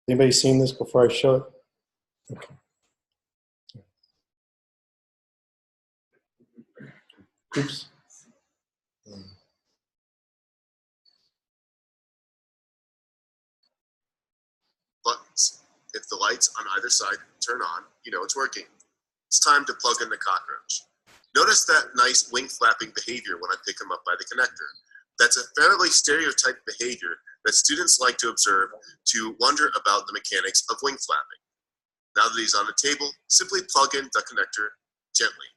Anybody seen this before I show it? Okay. Oops. Buttons. If the lights on either side turn on, you know it's working. It's time to plug in the cockroach. Notice that nice wing flapping behavior when I pick him up by the connector. That's a fairly stereotyped behavior that students like to observe to wonder about the mechanics of wing flapping. Now that he's on the table, simply plug in the connector gently.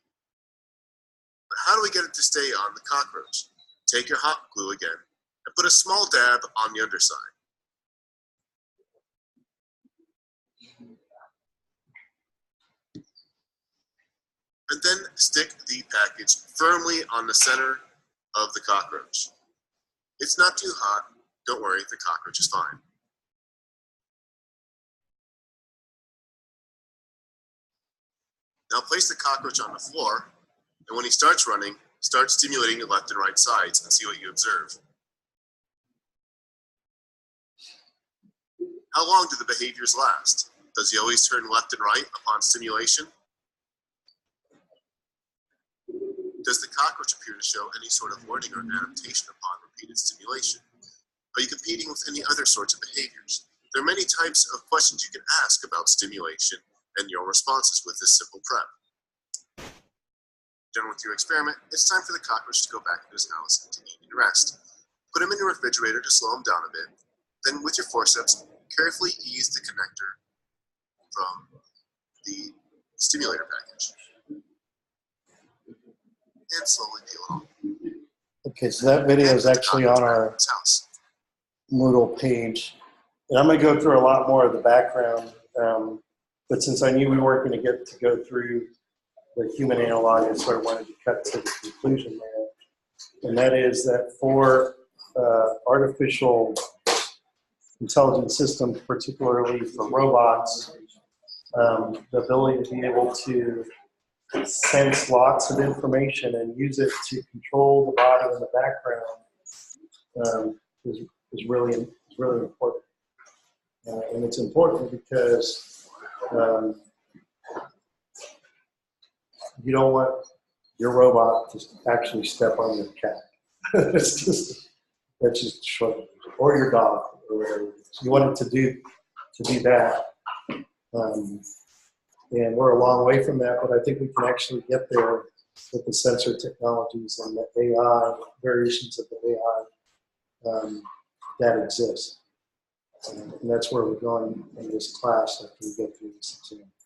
But how do we get it to stay on the cockroach? Take your hot glue again and put a small dab on the underside. And then stick the package firmly on the center of the cockroach. It's not too hot. Don't worry, the cockroach is fine. Now place the cockroach on the floor, and when he starts running, start stimulating the left and right sides and see what you observe. How long do the behaviors last? Does he always turn left and right upon stimulation? Does the cockroach appear to show any sort of learning or adaptation upon repeated stimulation? Are you competing with any other sorts of behaviors? There are many types of questions you can ask about stimulation and your responses with this simple prep. Done with your experiment, it's time for the cockroach to go back into his house and to eat and rest. Put him in your refrigerator to slow him down a bit. Then with your forceps, carefully ease the connector from the stimulator package. And slowly peel it off. Okay, so that video is actually on our house. Moodle page. And I'm going to go through a lot more of the background, but since I knew we weren't going to get to go through the human analog, I sort of wanted to cut to the conclusion there. And that is that for artificial intelligence systems, particularly for robots, the ability to be able to sense lots of information and use it to control the body in the background is really important. And it's important because you don't want your robot to actually step on your cat. That's just short. Or your dog, or whatever. So you want it to do that. And we're a long way from that, but I think we can actually get there with the sensor technologies and the AI, variations of the AI that exist. And that's where we're going in this class after we go through this exam.